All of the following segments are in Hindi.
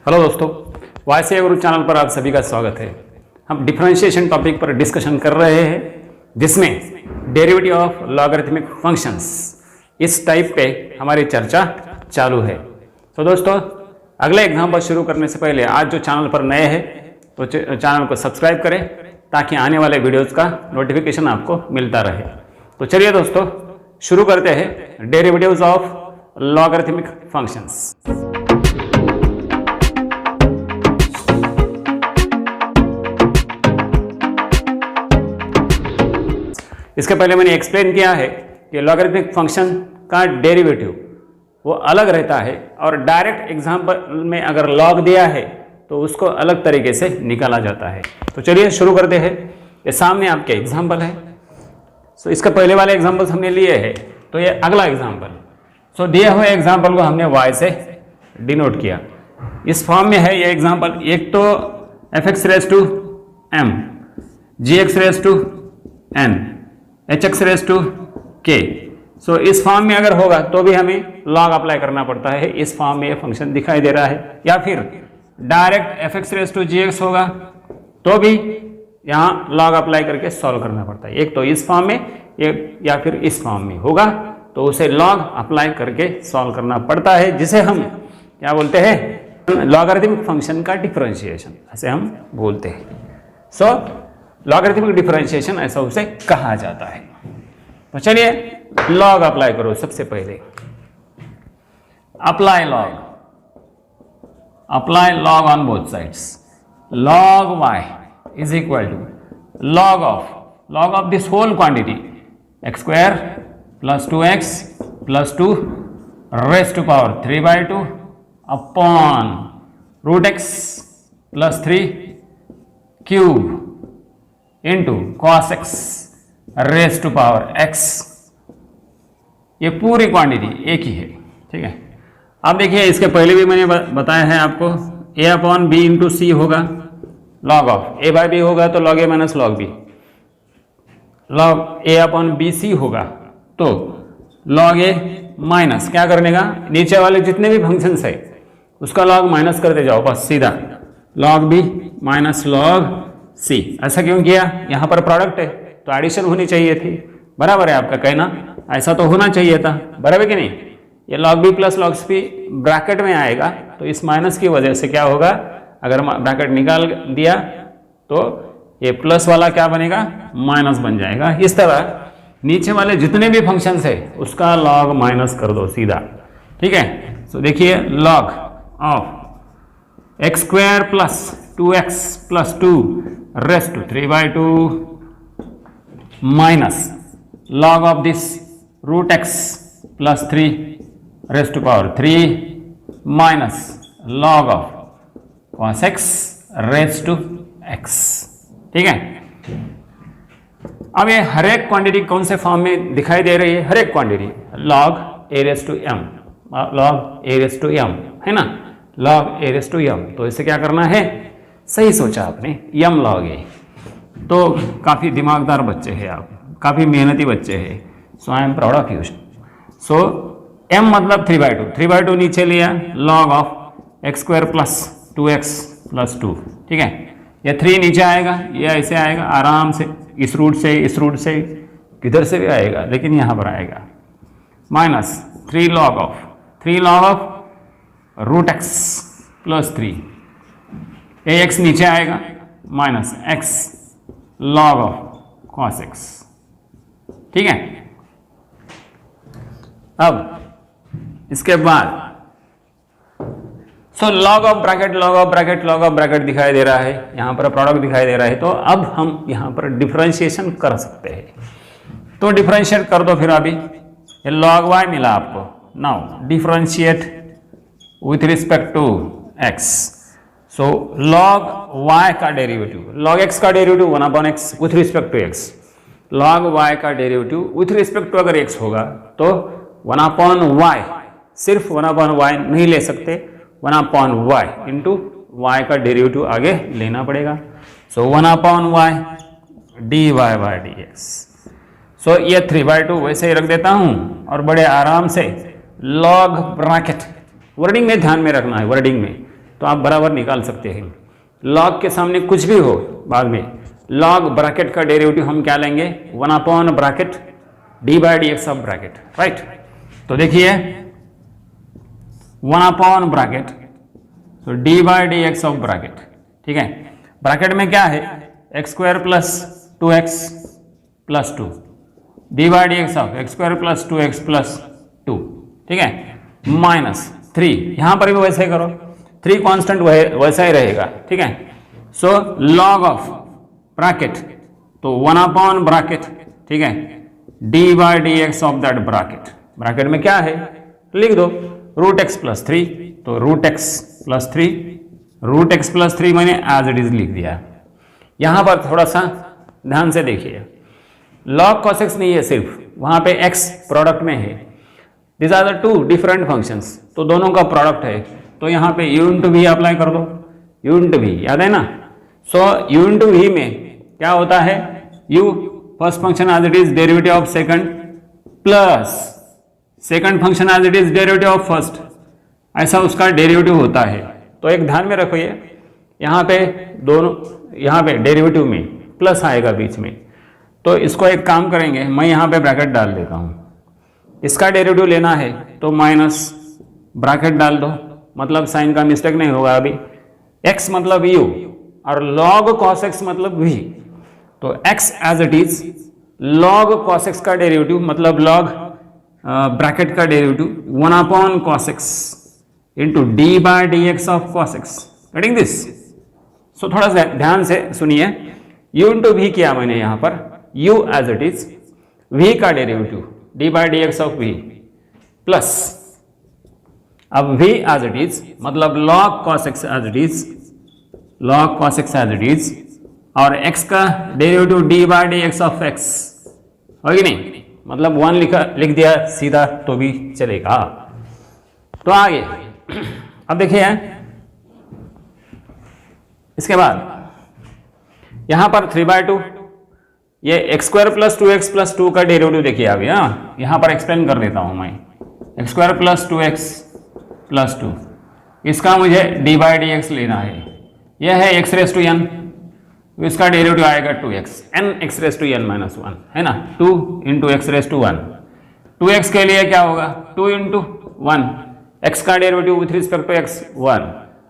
हेलो दोस्तों, वाईसीआई गुरु चैनल पर आप सभी का स्वागत है। हम डिफरेंशिएशन टॉपिक पर डिस्कशन कर रहे हैं जिसमें डेरिवेटिव ऑफ लॉगरिथमिक फंक्शंस इस टाइप पे हमारी चर्चा चालू है। तो दोस्तों, अगले एग्जाम्पल शुरू करने से पहले आज जो चैनल पर नए हैं तो चैनल को सब्सक्राइब करें ताकि आने वाले वीडियोज़ का नोटिफिकेशन आपको मिलता रहे। तो चलिए दोस्तों शुरू करते हैं डेरिवेटिव्स ऑफ लॉगरिथमिक फंक्शंस। इसके पहले मैंने एक्सप्लेन किया है कि लॉगरिथमिक फंक्शन का डेरिवेटिव वो अलग रहता है और डायरेक्ट एग्जाम्पल में अगर लॉग दिया है तो उसको अलग तरीके से निकाला जाता है। तो चलिए शुरू करते हैं। ये सामने आपके एग्जाम्पल है। सो इसके पहले वाले एग्जाम्पल्स हमने लिए हैं, तो ये अगला एग्जाम्पल। सो दिए हुए एग्जाम्पल को हमने y से डिनोट किया। इस फॉर्म में है ये एग्जाम्पल। एक तो fx raise to m, gx raise to n, hx raise to k। So इस फॉर्म में अगर होगा तो भी हमें लॉग अप्लाई करना पड़ता है। इस फॉर्म में ये फंक्शन दिखाई दे रहा है। या फिर direct fx raise to gx होगा तो भी यहाँ लॉग अप्लाई करके सॉल्व करना पड़ता है। एक तो इस फॉर्म में या फिर इस फॉर्म में होगा तो उसे लॉग अप्लाई करके सॉल्व करना पड़ता है, जिसे हम क्या बोलते हैं, लॉगरिथमिक फंक्शन का डिफरेंशिएशन ऐसे हम बोलते हैं। सो लॉगरिथमिक डिफरेंशिएशन ऐसा उसे कहा जाता है। तो चलिए लॉग अप्लाई करो। सबसे पहले apply log on both sides. Log y is equal to log of this whole quantity x square plus 2x plus 2 raised to power 3 by 2 upon root x plus 3 cube into cos x raised to power x। ये पूरी क्वांटिटी एक ही है, ठीक है। अब देखिए, इसके पहले भी मैंने बताया है आपको, a upon b into c होगा, log of a by b होगा तो log a minus log b, log a upon b c होगा तो लॉग a माइनस क्या करने का, नीचे वाले जितने भी फंक्शंस है उसका लॉग माइनस करते जाओ, बस सीधा log b minus log c। ऐसा क्यों किया? यहाँ पर प्रोडक्ट है तो एडिशन होनी चाहिए थी। बराबर है आपका कहना, ऐसा तो होना चाहिए था, बराबर कि नहीं। ये log b plus log c bracket में आएगा तो इस माइनस की वजह से क्या होगा, अगर ब्रैकेट निकाल दिया तो ये प्लस वाला क्या बनेगा, माइनस बन जाएगा। इस तरह नीचे वाले जितने भी फंक्शंस है उसका लॉग माइनस कर दो सीधा, ठीक है। सो देखिए, log of x square plus 2x plus 2 raised to 3 by 2 minus log of this root x plus 3 raised to power 3 minus log of cos x raise to x, ठीक है। अब ये हर एक क्वांटिटी कौन से फॉर्म में दिखाई दे रही है? हर एक quantity log a raise to m, log a raise to m है ना, log a raise to m। तो इसे क्या करना है, सही सोचा आपने, m log a। तो काफ़ी दिमागदार बच्चे हैं आप, काफ़ी मेहनती बच्चे हैं। So I am proud of you. So m मतलब 3 by 2, 3 by 2 नीचे लिया, log of x square plus 2x plus 2, ठीक है। ये 3 नीचे आएगा, ये ऐसे आएगा आराम से, इस रूट से किधर से भी आएगा लेकिन यहाँ पर आएगा, minus 3 log of root x plus 3, ये x नीचे आएगा, minus x log of cos x, ठीक है। अब इसके बाद सो लॉग ऑफ ब्रैकेट दिखाई दे रहा है, यहाँ पर प्रोडक्ट दिखाई दे रहा है। तो अब हम यहाँ पर डिफरेंशिएशन कर सकते हैं। तो डिफरेंशिएट कर दो फिर। अभी ये लॉग y मिला आपको, now differentiate with respect to x। So log y का डेरिवेटिव, लॉग x का derivative 1/x with respect to x, log y का डेरिवेटिव विथ रिस्पेक्ट टू अगर x होगा तो 1/y, सिर्फ 1/y नहीं ले सकते, 1/y इंटू y का डेरिवेटिव आगे लेना पड़ेगा। सो 1/y dy by dx। सो ये 3 by 2 वैसे ही रख देता हूं और बड़े आराम से लॉग ब्रैकेट वर्डिंग में ध्यान में रखना है, वर्डिंग में तो आप बराबर निकाल सकते हैं। लॉग के सामने कुछ भी हो बाद में, लॉग ब्रैकेट का डेरिवेटिव हम क्या लेंगे, 1 bracket D by D x of bracket, right. तो देखिए 1 ब्रैकेट, तो D by D x of bracket, ठीक है। ब्रैकेट में क्या है, x square plus 2x plus 2 D by D x of x square plus 2x plus 2, ठीक है, माइनस 3, यहां पर भी वैसे ही करो, 3 कांस्टेंट वैसा ही रहेगा, ठीक है। सो लॉग ऑफ ब्रैकेट, तो 1 ब्रैकेट, ठीक है, D by D x of that bracket, bracket में क्या है लिख दो, रूट एक्स प्लस 3, तो root x plus 3, root x plus 3 मैंने एज इट इज लिख दिया। यहां पर थोड़ा सा ध्यान से देखिए, लॉग कॉस एक्स नहीं है सिर्फ, वहां पे एक्स प्रोडक्ट में है, this are the 2 different functions, तो दोनों का प्रोडक्ट है, तो यहां पे u इंटू वी अप्लाई कर दो, u इंटू वी, याद है ना। सो u इंटू वी में क्या होता है, u first function as it is derivative of second plus second function as it is derivative of first, ऐसा उसका डेरिवेटिव होता है। तो एक ध्यान में रखिए, यहाँ पे दोनों, यहाँ पे डेरिवेटिव में प्लस आएगा बीच में, तो इसको एक काम करेंगे, मैं यहाँ पे ब्रैकेट डाल देता हूँ, इसका डेरिवेटिव लेना है तो माइनस ब्रैकेट डाल दो, मतलब साइन का मिस्टेक नहीं होगा अभी, x मतलब u और log cos x मतलब v, तो x as it is log cos x का डेरिवेटिव मतलब log ब्रैकेट का derivative 1 cos x into D by D x of cos x, getting this. So थोड़ा सा ध्यान से सुनिए, u इंटू वी किया मैंने यहाँ पर, u as it is v का derivative d by D x of v plus, अब v एज इट इज मतलब log cos x as it is, log cos x as it is, और x का derivative d by D x of x, होगी नहीं, मतलब 1 लिख दिया सीधा तो भी चलेगा। तो आगे अब देखिए, इसके बाद यहां पर 3/2, ये x square plus 2x plus 2 का डेरिवेटिव देखिए अभी, हाँ यहां पर एक्सप्लेन कर देता हूं मैं, x square plus 2x plus 2, इसका मुझे डी बाई डी एक्स लेना है, यह है x रेस टू n, इसका डेरिवेटिव आएगा 2x, n x raise to n minus 1 है ना, 2 into x raise to 1, 2x के लिए क्या होगा 2 इंटू 1, x का derivative with respect to x 1,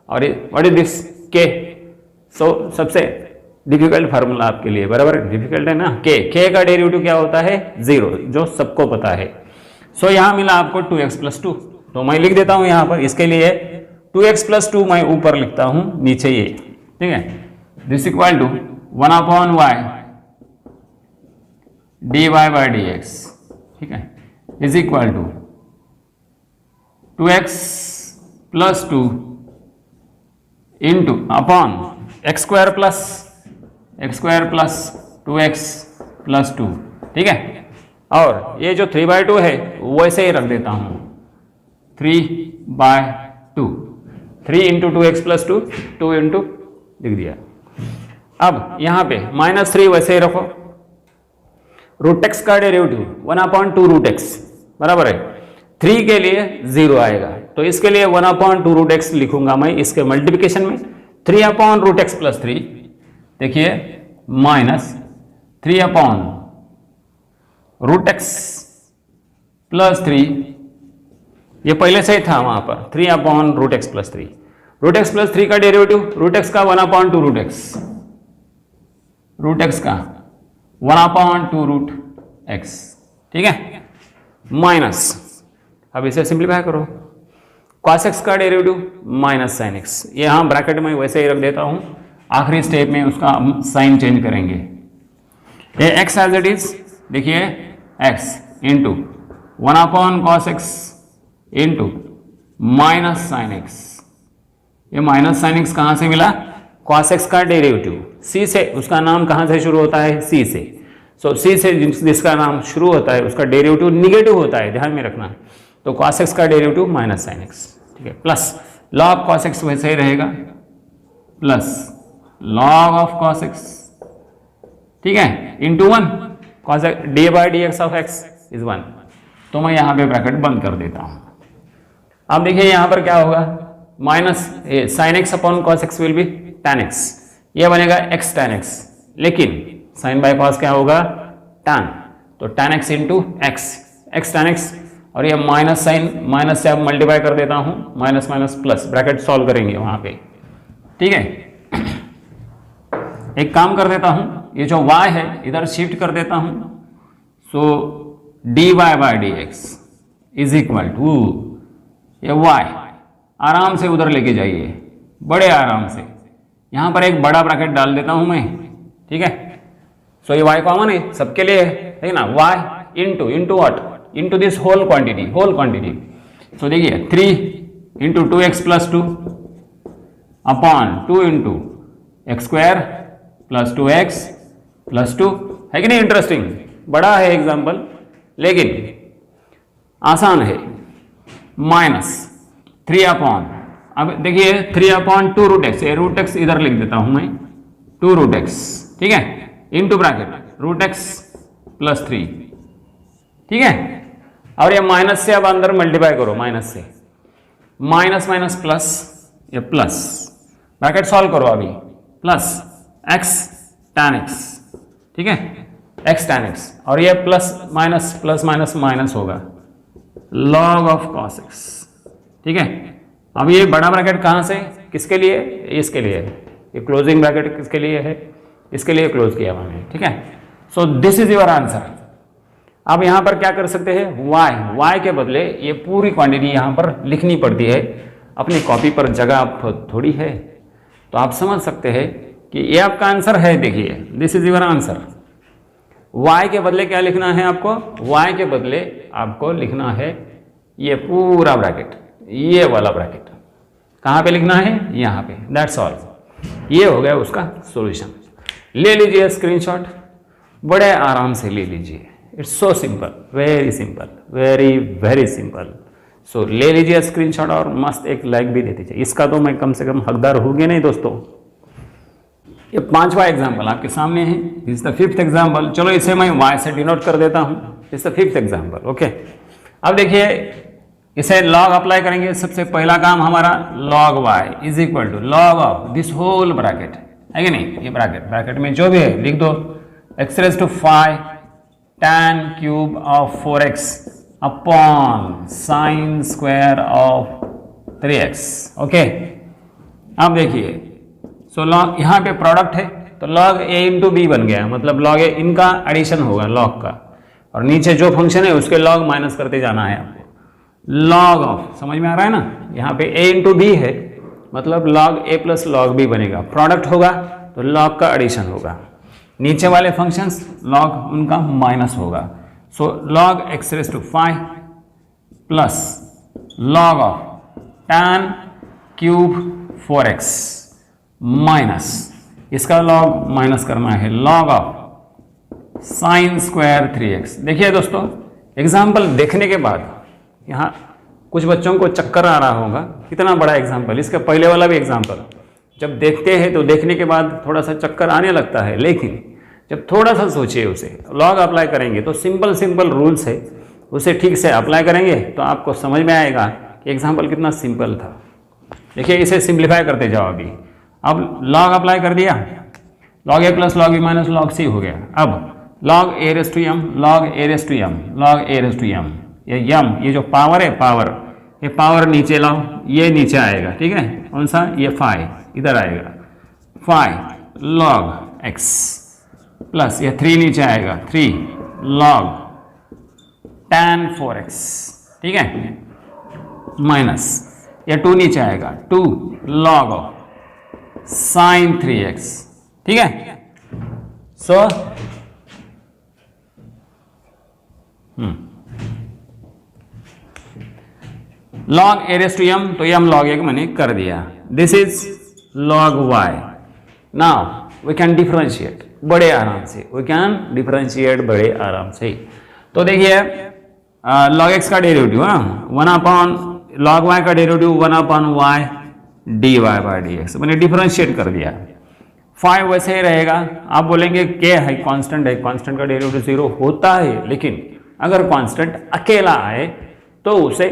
और what is this k। So सबसे डिफिकल्ट फार्मूला आपके लिए, बराबर डिफिकल्ट है ना, k का डेरिवेटिव क्या होता है 0, जो सबको पता है। सो यहां मिला आपको 2x प्लस 2, तो मैं लिख देता हूं यहां पर, इसके लिए 2x प्लस 2 मैं ऊपर लिखता हूं, नीचे ये, ठीक है, this equal to 1/y dy by dx, ठीक है, is equal to 2x plus 2 into upon x square plus 2x plus 2, ठीक है, और ये जो 3/2 है वैसे ही रख देता हूं, 3/2, 3 इंटू 2x प्लस 2, 2 इंटू लिख दिया। अब यहां पे -3 वैसे ही रखो, रूट एक्स का डेरिवेटिव 1/2 रूट एक्स, बराबर है, 3 के लिए 0 आएगा, तो इसके लिए 1/2 रूट एक्स लिखूंगा मैं, इसके मल्टीप्लिकेशन में 3 रूट एक्स प्लस 3, देखिए माइनस 3 रूट एक्स प्लस 3, ये पहले से ही था वहां पर, 3 root x plus 3, root x plus 3 का डेरिवेटिव रूट एक्स का 1/2 रूट एक्स का 1/2 रूट एक्स, ठीक है, माइनस, अब इसे सिंप्लीफाई करो, cos x का डेरिवेटिव माइनस साइन x, ये यहां ब्रैकेट में वैसे ही रख देता हूं, आखिरी स्टेप में उसका साइन चेंज करेंगे, ये x एज इट इज, देखिए x into 1/cos x into minus sine x, ये माइनस साइन x कहां से मिला, cos x का डेरिवेटिव c से, उसका नाम कहां से शुरू होता है c से, सो c से जिसका नाम शुरू होता है उसका डेरिवेटिव निगेटिव होता है, ध्यान में रखना, तो cos x का डेरिवेटिव माइनस साइन x, ठीक है, प्लस log cos x वैसे ही रहेगा, plus log of cos x, ठीक है, into 1 cos D by D x of x is 1, तो मैं यहां पे ब्रैकेट बंद कर देता हूं। अब देखिए यहां पर क्या होगा, minus sine x upon cos x will be tan x, ये बनेगा x tan x, लेकिन साइन बाय कॉस क्या होगा tan, तो tan x into x, x tan x, और ये माइनस साइन, माइनस से अब मल्टीप्लाई कर देता हूं, minus minus plus, bracket solve करेंगे वहां पे, ठीक है। एक काम कर देता हूं, ये जो y है इधर शिफ्ट कर देता हूं, so dy by dx is equal to ये y, आराम से उधर लेके जाइए, बड़े आराम से, यहां पर एक बड़ा ब्रैकेट डाल देता हूं मैं, ठीक है। सो ये y कॉमन है, सबके लिए है ना, y into what, into this whole quantity, so देखिए 3 into 2x plus 2 upon 2 into X square plus 2x plus 2, है कि नहीं इंटरेस्टिंग, बड़ा है एग्जाम्पल लेकिन आसान है। माइनस 3 अपॉन, अब देखिए 3 अपॉन 2 रूट एक्स, ये रूट एक्स इधर लिख देता हूं मैं, 2 रूट एक्स, ठीक है, into bracket root x plus 3, ठीक है। और ये माइनस से अब अंदर मल्टीप्लाई करो, माइनस से माइनस माइनस प्लस, ये प्लस, ब्रैकेट सॉल्व करो अभी, प्लस एक्स tan x, ठीक है, x tan x, और ये प्लस माइनस माइनस होगा log ऑफ cos x, ठीक है। अब ये बड़ा ब्रैकेट कहां से, किसके लिए, इसके लिए, ये क्लोजिंग ब्रैकेट किसके लिए है, इसके लिए क्लोज किया मैंने, ठीक है। So this is your answer. अब यहां पर क्या कर सकते हैं, y के बदले ये पूरी क्वांटिटी यहां पर लिखनी पड़ती है, अपनी कॉपी पर जगह आप थोड़ी है, तो आप समझ सकते हैं कि ये आपका आंसर है। देखिए this is your answer. y के बदले क्या लिखना है आपको, y के बदले आपको लिखना है ये पूरा ब्रैकेट, ये वाला ब्रैकेट कहां पे लिखना है, यहां पे, दैट्स ऑल। ये हो गया उसका सॉल्यूशन। ले लीजिए स्क्रीनशॉट, बड़े आराम से ले लीजिए, it's so simple, very simple, very very simple. So ले लीजिए स्क्रीनशॉट और मस्त एक लाइक भी दे दीजिए, इसका तो मैं कम से कम हकदार होंगे नहीं दोस्तों। ये 5वां एग्जाम्पल आपके सामने है, this is the 5th example. चलो इसे मैं y से डिनोट कर देता हूं, this is the 5th example, okay. अब देखिए इसे log अप्लाई करेंगे, सबसे पहला काम हमारा log y is equal to log of this whole bracket, है कि नहीं, ये ब्रैकेट में जो भी है लिख दो, x raise to 5 tan cube of 4x upon sine square of 3x, okay. अब देखिए सो लॉग यहाँ पे प्रोडक्ट है, तो log a इंटू बी बन गया, मतलब log a इनका एडिशन होगा log का, और नीचे जो फंक्शन है उसके log माइनस करते जाना है आपको। log ऑफ, समझ में आ रहा है ना, यहाँ पे a इंटू बी है, मतलब log a plus log b बनेगा, प्रोडक्ट होगा तो log का एडिशन होगा, नीचे वाले फंक्शंस log उनका माइनस होगा। So log x raise to 5 plus log of tan cube 4x minus, इसका log माइनस करना है, log of sine square 3x। देखिए दोस्तों एग्जाम्पल देखने के बाद यहाँ कुछ बच्चों को चक्कर आ रहा होगा, कितना बड़ा एग्जाम्पल, इसका पहले वाला भी एग्जाम्पल जब देखते हैं तो देखने के बाद थोड़ा सा चक्कर आने लगता है, लेकिन जब थोड़ा सा सोचिए उसे, log अप्लाई करेंगे तो सिंपल रूल्स है, उसे ठीक से अप्लाई करेंगे तो आपको समझ में आएगा कि एग्जाम्पल कितना सिंपल था। देखिए इसे सिंप्लीफाई करते जाओ अभी। अब log अप्लाई कर दिया, log a plus log b minus log c हो गया। अब log a raise to m, log a raise to m, log a raise to m, ये m, ये जो पावर है, पावर, ये पावर नीचे लाओ, ये नीचे आएगा, ठीक है, कौन सा, ये 5 इधर आएगा, 5 log x प्लस ये 3 नीचे आएगा, 3 log tan 4x, ठीक है, माइनस ये 2 नीचे आएगा, 2 log ऑफ साइन 3x, ठीक है। So log a raise to m, तो m log a मैंने कर दिया, this is log y। Now we can differentiate बड़े आराम से, वी कैन डिफरेंशिएट बड़े आराम से। तो देखिए log x का डेरिवेटिव, 1 अपॉन log y का derivative 1 upon y dy by dx, मैंने डिफरेंशिएट कर दिया। 5 वैसे ही रहेगा, आप बोलेंगे k है, कांस्टेंट है, कांस्टेंट का डेरिवेटिव 0 होता है, लेकिन अगर कांस्टेंट अकेला आए तो उसे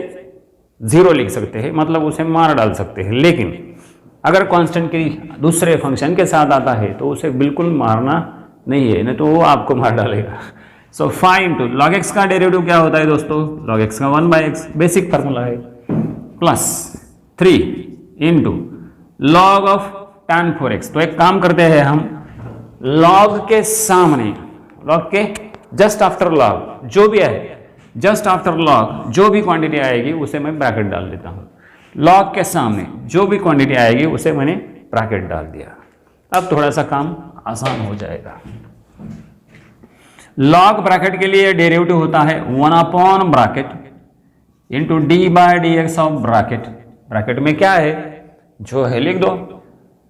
0 लिख सकते हैं, मतलब उसे मार डाल सकते हैं। लेकिन अगर कांस्टेंट की दूसरे फंक्शन के साथ आता है तो उसे बिल्कुल मारना नहीं है, नहीं तो वो आपको मार डालेगा। सो 5 इंटू लॉग एक्स का डेरिवेटिव क्या होता है दोस्तों, लॉग एक्स का 1/x, बेसिक फार्मूला है, plus 3 into log of tan 4x। तो एक काम करते हैं हम, लॉग के सामने, लॉग के जस्ट आफ्टर लॉग जो भी है, जस्ट आफ्टर लॉग जो भी क्वांटिटी आएगी उसे मैं ब्रैकेट डाल देता हूं। लॉग के सामने जो भी क्वांटिटी आएगी उसे मैंने ब्रैकेट डाल दिया। अब थोड़ा सा काम आसान हो जाएगा। लॉग ब्रैकेट के लिए डेरिवेटिव होता है 1 bracket into d/dx of bracket. Bracket में क्या है जो है लिख दो,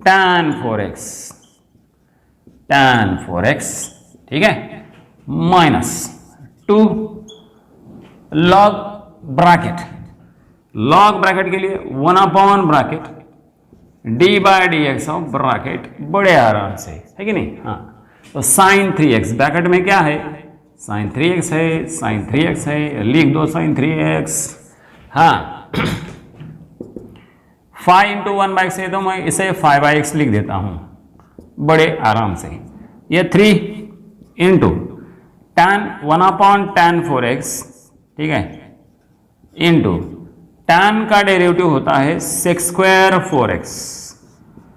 tan 4x, ठीक है, minus 2 log bracket. Log bracket के लिए 1 ब्रैकेट d/dx ऑफ ब्रैकेट, बड़े आराम से, है कि नहीं। हाँ, तो sin 3x, ब्रैकेट में क्या है, sin 3x है, sin 3x है, लिख दो sin 3x। हाँ, 5 इंटू 1/x है तो मैं इसे 5/x लिख देता हूं बड़े आराम से। ये 3 इंटू tan 4x, ठीक है, इंटू tan का डेरिवेटिव होता है sec² 4x।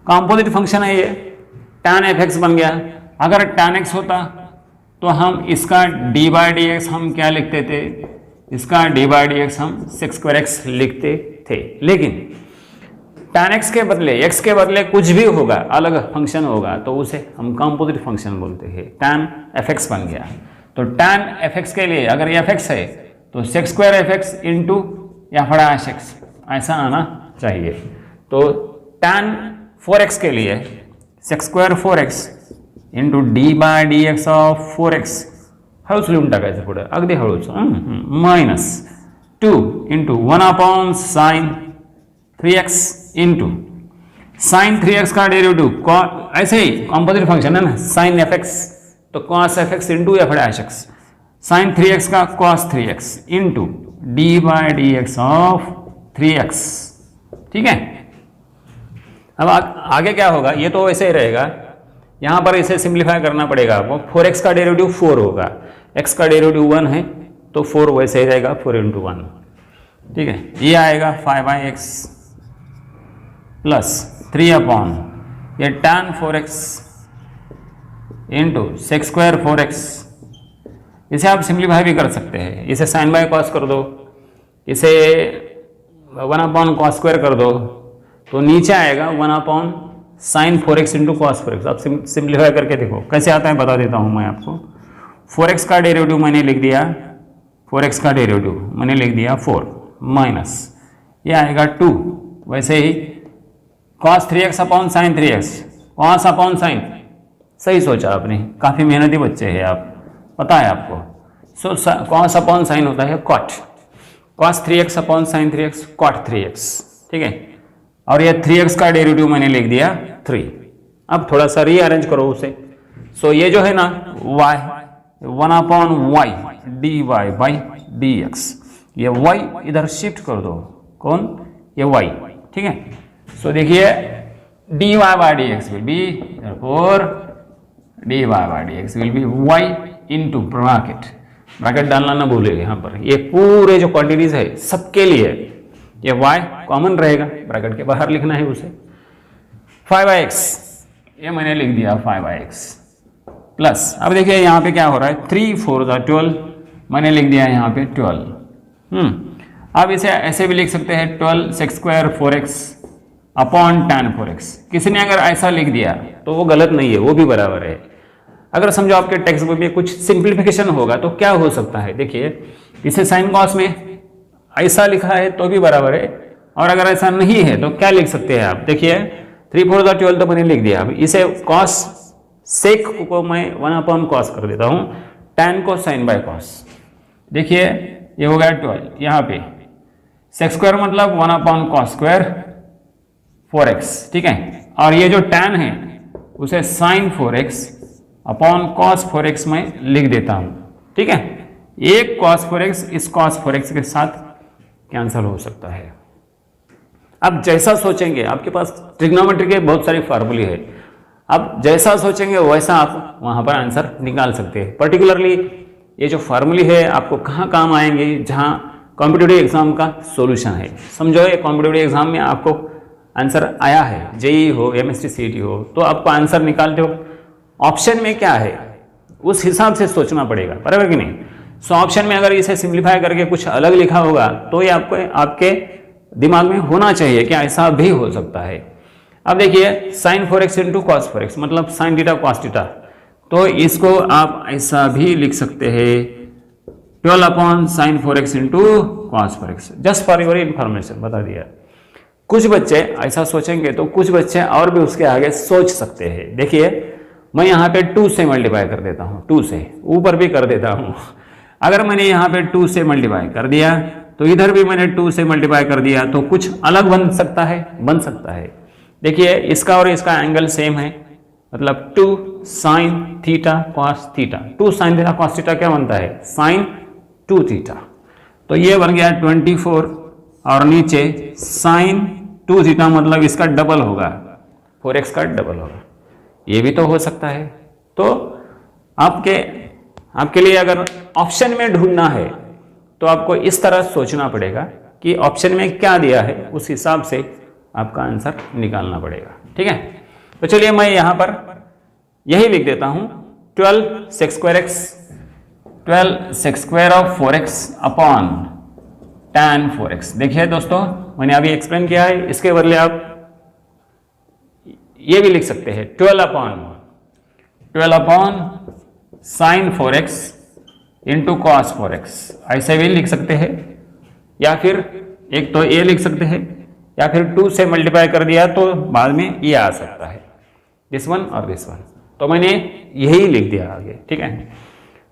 कॉम्पोजिट फंक्शन है ये, tan fx बन गया। अगर tan x होता तो हम इसका d/dx हम क्या लिखते थे, इसका d/dx हम sec² x लिखते थे। लेकिन tan x के बदले, x के बदले कुछ भी होगा, अलग फंक्शन होगा, तो उसे हम कॉम्पोजिट फंक्शन बोलते हैं, tan fx बन गया। तो tan fx के लिए अगर ये fx है तो sec² fx इंटू f'(x) ऐसा आना चाहिए। तो tan 4x के लिए sec² 4x into d/dx of 4x, हळूच लिहून टाकायचं पुढे, अगदी हळूच, minus 2 into 1/sin 3x into sin 3x का डेरिवेटिव, ऐसे ही कॉम्पोजिट फंक्शन है ना, sin fx तो cos fx into f'(x), sin 3x का cos 3x into d/dx of 3x, ठीक है। अब आगे क्या होगा, ये तो वैसे ही रहेगा, यहां पर इसे सिंप्लीफाई करना पड़ेगा आपको। 4x का डेरिवेटिव 4 होगा, x का डेरिवेटिव 1 है तो 4 वैसे ही रहेगा, 4 इंटू 1, ठीक है। ये आएगा 5/x प्लस 3 ये tan 4x into sec² 4x। इसे आप सिंप्लीफाई भी कर सकते हैं, इसे sin बाय cos कर दो, इसे 1/cos² कर दो, तो नीचे आएगा 1/sin 4x into cos 4x। आप सिंप्लीफाई करके देखो कैसे आता है, बता देता हूं मैं आपको। 4x का डेरिवेटिव मैंने लिख दिया, 4x का डेरिवेटिव मैंने लिख दिया 4 माइनस ये आएगा 2, वैसे ही cos 3x/sin 3x, cos/sin, सही सोचा आपने, काफ़ी मेहनती बच्चे हैं आप, पता है आपको। सो cos/sin होता है cot, cos 3x/sin 3x cot 3x, ठीक है। और ये 3x का डेरिवेटिव मैंने लिख दिया 3। अब थोड़ा सा रीअरेंज करो उसे। सो ये जो है ना y, 1/y dy/dx, ये y इधर शिफ्ट कर दो, कौन, ये y, ठीक है। सो देखिए dy/dx will be, therefore dy/dx will be y into bracket, bracket डालना ना भूले यहाँ पर। ये पूरे जो क्वांटिटीज है सबके लिए ये y कॉमन रहेगा, ब्रैकेट के बाहर लिखना है उसे। 5/x ये मैंने लिख दिया 5/x प्लस, अब देखिए यहाँ पे क्या हो रहा है, 3 4 12, मैंने लिख दिया यहाँ पे 12। अब इसे ऐसे भी लिख सकते हैं 12 sec² 4x upon tan 4x। किसी ने अगर ऐसा लिख दिया तो वो गलत नहीं है, वो भी बराबर है। अगर समझो आपके टेक्स्ट बुक में कुछ सिंप्लीफिकेशन होगा तो क्या हो सकता है, देखिए इसे sin cos में ऐसा लिखा है तो भी बराबर है, और अगर ऐसा नहीं है तो क्या लिख सकते हैं आप, देखिए 3 4 12 तो मैंने लिख दिया। अब इसे cos sec को मैं 1/cos कर देता हूं, tan को sin बाय cos, देखिए ये हो गया 12, यहाँ पे sec² मतलब 1/cos² 4x, ठीक है। और ये जो tan है उसे sin 4x upon cos 4x में लिख देता हूं, ठीक है। एक cos 4x इस cos 4x के साथ कैंसिल हो सकता है। आप जैसा सोचेंगे, आपके पास ट्रिग्नोमेट्री के बहुत सारे फार्मूले हैं, आप जैसा सोचेंगे वैसा आप वहाँ पर आंसर निकाल सकते हैं। पर्टिकुलरली ये जो फार्मूले है आपको कहाँ काम आएंगे, जहाँ कॉम्पिटिटिव एग्जाम का सॉल्यूशन है। समझो ये कॉम्पिटिटिव एग्जाम में आपको आंसर आया है, जेईई हो, एमएसटी सीईटी हो, तो आपको आंसर निकालते हो, ऑप्शन में क्या है उस हिसाब से सोचना पड़ेगा, बराबर कि नहीं। सो ऑप्शन में अगर इसे सिंप्लीफाई करके कुछ अलग लिखा होगा तो ये आपको आपके दिमाग में होना चाहिए कि ऐसा भी हो सकता है। अब देखिए sin 4x into cos 4x मतलब sin थीटा कॉस थीटा, तो इसको आप ऐसा भी लिख सकते हैं 12 upon sin 4x into cos 4x। Just for your information बता दिया। कुछ बच्चे ऐसा सोचेंगे तो कुछ बच्चे और भी उसके आगे सोच सकते हैं। देखिए मैं यहाँ पे 2 से मल्टीप्लाई कर देता हूँ, 2 से ऊपर भी कर देता हूँ। अगर मैंने यहाँ पे 2 से मल्टीप्लाई कर दिया तो इधर भी मैंने 2 से मल्टीप्लाई कर दिया, तो कुछ अलग बन सकता है, बन सकता है। देखिए इसका और इसका एंगल सेम है, मतलब 2 sin theta cos theta, 2 sin theta cos theta क्या बनता है sin 2 थीटा, तो ये बन गया 24 और नीचे sin 2 थीटा मतलब इसका डबल होगा, 4x का डबल होगा। ये भी तो हो सकता है। तो आपके लिए अगर ऑप्शन में ढूंढना है तो आपको इस तरह सोचना पड़ेगा कि ऑप्शन में क्या दिया है, उस हिसाब से आपका आंसर निकालना पड़ेगा। ठीक है, तो चलिए मैं यहां पर यही लिख देता हूं 12 sec square x, 12 sec square of 4x upon tan 4x। देखिए दोस्तों मैंने अभी एक्सप्लेन किया है, इसके बदले आप ये भी लिख सकते हैं 12 upon sin 4x into cos 4x, ऐसे भी लिख सकते हैं, या फिर एक तो ये लिख सकते हैं, या फिर 2 से मल्टीप्लाई कर दिया तो बाद में ये आ सकता है, दिस वन और दिस वन। तो मैंने यही लिख दिया आगे। ठीक है,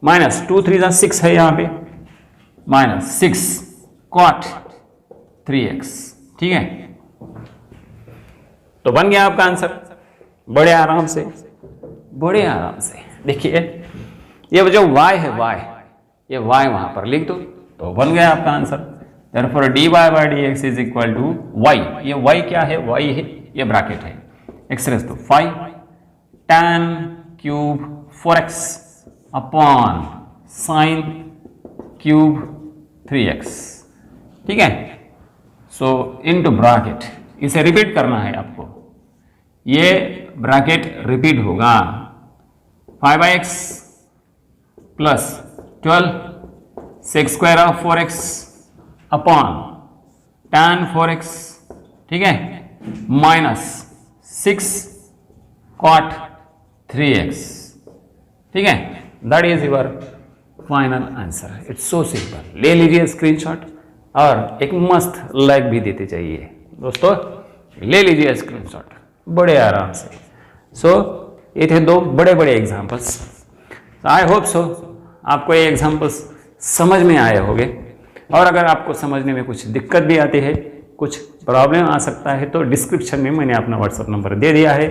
माइनस 2 3 जा 6 है यहाँ पे, माइनस 6 cot 3x। ठीक है, तो बन गया आपका आंसर बड़े आराम से, बड़े आराम से। देखिए ये जो y है, y, ये y वहां पर लिख दो तो बन गया आपका answer. therefore dy by dx is equal to y। ये y क्या है, y है, ये ब्रैकेट है, x raise to 5 tan cube 4x upon sin cube 3x। ठीक है, सो इनटू ब्रैकेट, इसे रिपीट करना है आपको, ये ब्रैकेट रिपीट होगा 5x plus 12 sec square of 4x upon tan 4x। ठीक है, माइनस 6 cot 3x। ठीक है, that is your final answer. It's so simple. ले लीजिए स्क्रीनशॉट और एक मस्त लाइक भी देते चाहिए दोस्तों, ले लीजिए स्क्रीनशॉट बड़े आराम से। सो ये थे 2 बड़े बड़े एग्जांपल्स। आई होप सो आपको ये एग्जांपल्स समझ में आए होंगे, और अगर आपको समझने में कुछ दिक्कत भी आती है, कुछ प्रॉब्लम आ सकता है, तो डिस्क्रिप्शन में मैंने अपना व्हाट्सअप नंबर दे दिया है,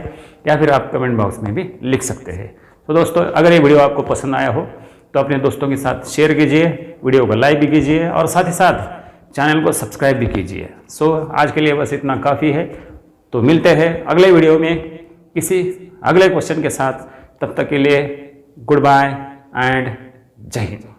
या फिर आप कमेंट बॉक्स में भी लिख सकते हैं। तो दोस्तों अगर ये वीडियो आपको पसंद आया हो तो अपने दोस्तों के साथ शेयर कीजिए, वीडियो को लाइक भी कीजिए और साथ ही साथ चैनल को सब्सक्राइब भी कीजिए। सो आज के लिए बस इतना काफ़ी है, तो मिलते हैं अगले वीडियो में किसी अगले क्वेश्चन के साथ। तब तक के लिए गुड बाय एंड जय हिंद।